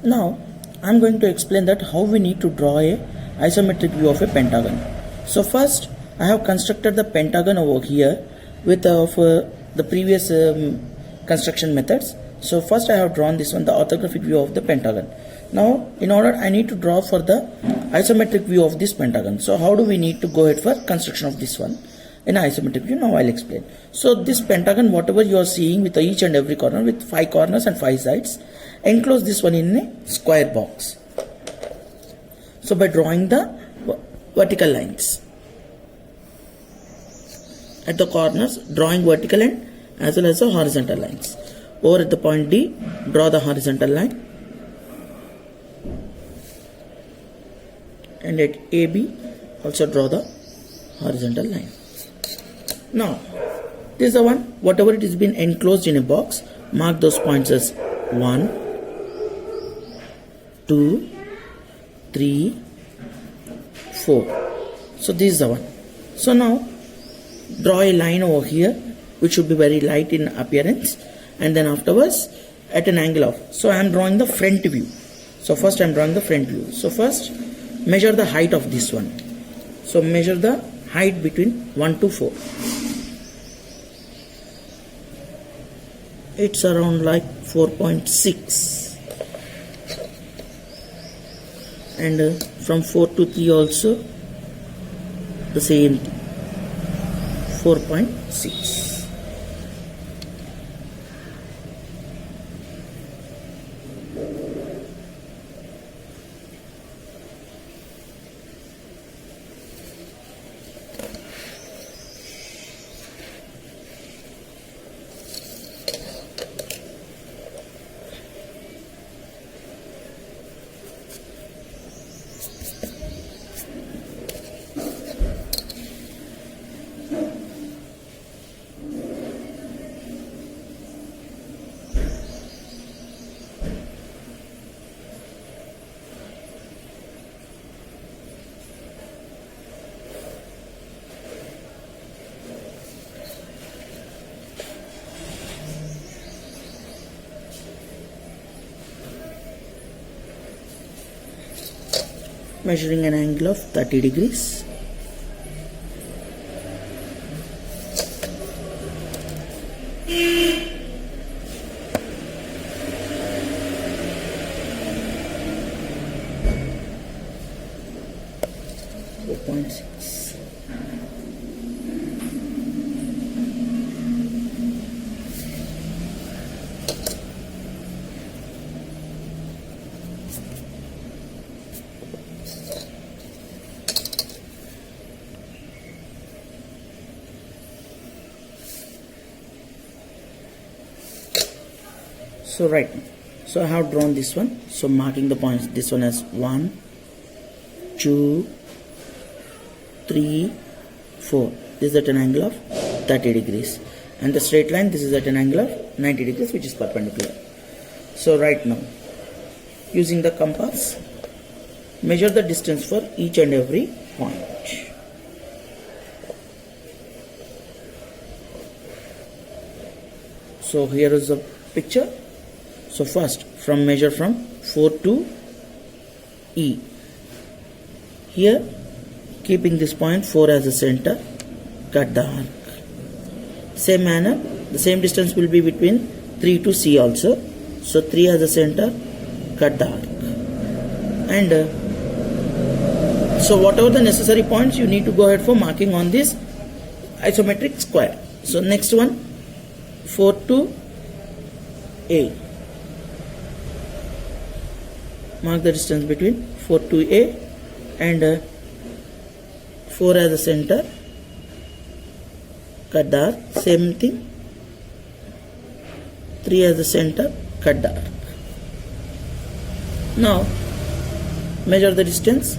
Now I'm going to explain that how we need to draw a isometric view of a pentagon. So first I have constructed the pentagon over here with the previous construction methods. So first I have drawn this one, the orthographic view of the pentagon. Now in order I need to draw for the isometric view of this pentagon. So how do we need to go ahead for construction of this one in isometric view? Now I'll explain. So this pentagon, whatever you are seeing with each and every corner with 5 corners and 5 sides, enclose this one in a square box. So by drawing the vertical lines at the corners, drawing vertical line as well as the horizontal lines. Over at the point D, draw the horizontal line, and at AB also draw the horizontal line. Now this is the one, whatever it has been enclosed in a box, mark those points as 1, 2, 3, 4. So this is the one. So now draw a line over here which should be very light in appearance, and then afterwards at an angle of, so I am drawing the front view. So first I am drawing the front view. So first measure the height of this one. So measure the height between 1 to 4. It's around like 4.6, and from 4 to 3 also the same, 4.6. Measuring an angle of 30 degrees. So right, so I have drawn this one. So marking the points, this one as 1, 2, 3, 4. This is at an angle of 30 degrees, and the straight line, this is at an angle of 90 degrees, which is perpendicular. So right now, using the compass, measure the distance for each and every point. So here is the picture. So first measure from 4 to E. Here, keeping this point 4 as a center, cut the arc. Same manner, the same distance will be between 3 to C also. So 3 as a center, cut the arc. And so whatever the necessary points, you need to go ahead for marking on this isometric square. So next one, 4 to A. Mark the distance between 4 to A, and 4 as a center, cut the arc. Same thing, 3 as a center, cut the arc. Now measure the distance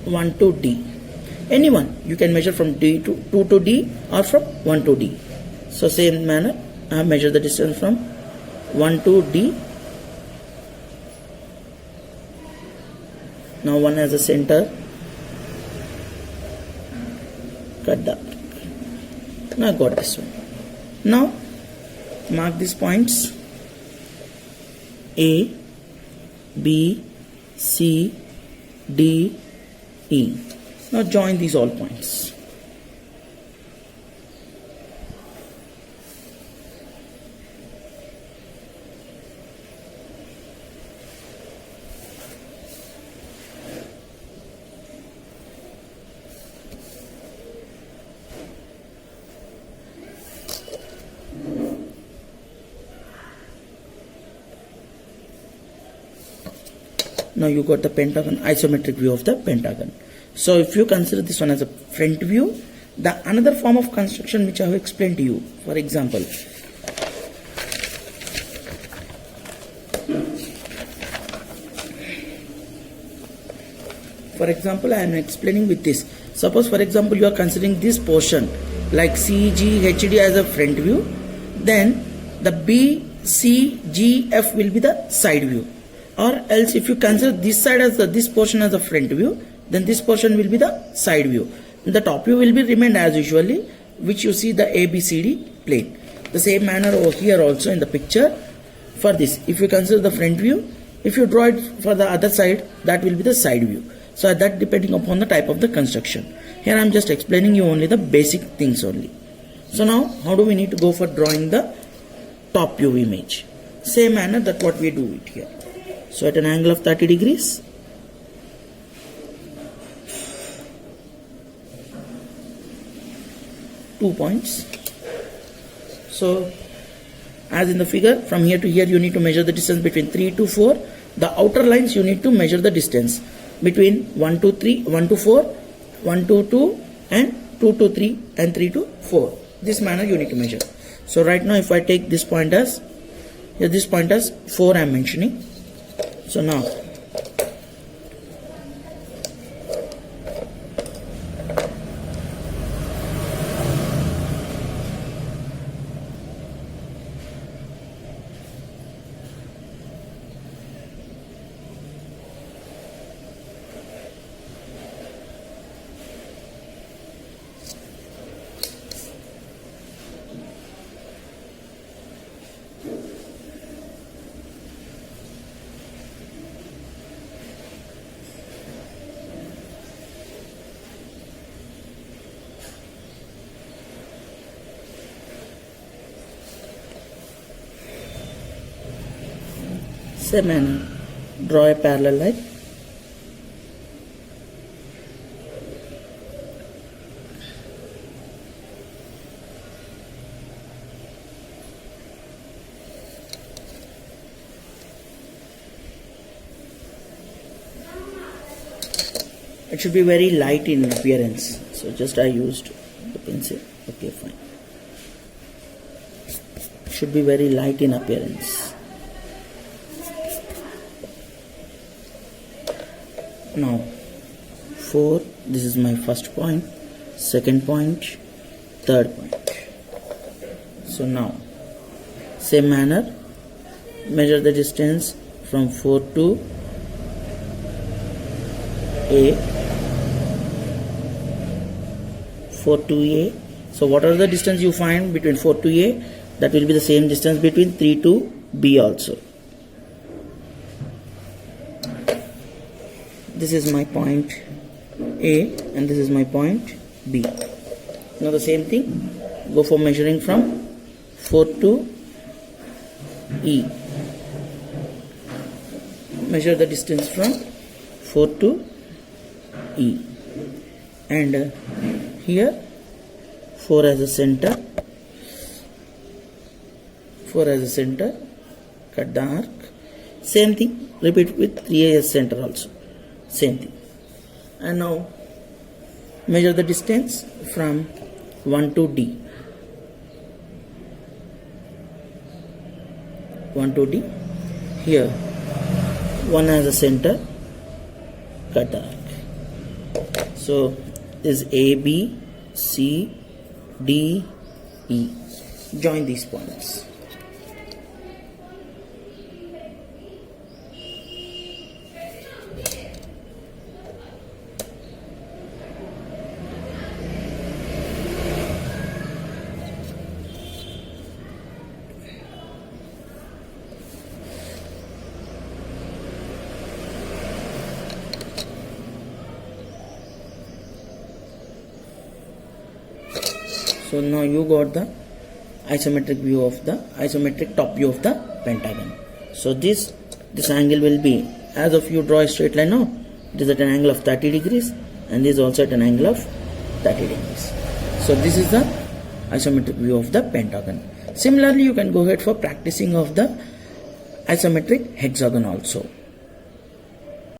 1 to D. Anyone you can measure from D to 2 to D or from 1 to D. So same manner, I have measured the distance from 1 to D. Now 1 as a center, cut the arc. Now I got this one. Now mark these points A, B, C, D, E. Now join these all points. Now you got the pentagon, isometric view of the pentagon. So if you consider this one as a front view, the another form of construction which I have explained to you, for example, I am explaining with this. Suppose for example you are considering this portion like C, G, H, D as a front view, then the B, C, G, F will be the side view. Or else if you consider this side as this portion as a front view, then this portion will be the side view. The top view will be remained as usually, which you see the ABCD plane. The same manner over here also in the picture. For this, if you consider the front view, if you draw it for the other side, that will be the side view. So that depending upon the type of the construction. Here I am just explaining you only the basic things only. So now how do we need to go for drawing the top view image? Same manner that what we do it here. So at an angle of 30 degrees, two points. So as in the figure, from here to here you need to measure the distance between 3 to 4. The outer lines you need to measure the distance between 1 to 3, 1 to 4, 1 to 2 and 2 to 3 and 3 to 4. This manner you need to measure. So right now if I take this point as, here this point as 4 I am mentioning. So now same manner, draw a parallel line. It should be very light in appearance, so just I used the pencil. Okay, fine. It should be very light in appearance. Now 4, this is my first point, second point, third point. So now same manner, measure the distance from 4 to A, 4 to A. So whatever the distance you find between 4 to A, that will be the same distance between 3 to B also. This is my point A and this is my point B. Now the same thing, go for measuring from 4 to E. Measure the distance from 4 to E. And here 4 as a center. 4 as a center. Cut the arc. Same thing, repeat with 3 as center also. Same thing. And now measure the distance from 1 to D. 1 to D. Here 1 as a center. Cut the arc. So is A, B, C, D, E. Join these points. So now you got the isometric view of the isometric top view of the pentagon. So this angle will be, as of you draw a straight line now, it is at an angle of 30 degrees and this is also at an angle of 30 degrees. So this is the isometric view of the pentagon. Similarly, you can go ahead for practicing of the isometric hexagon also.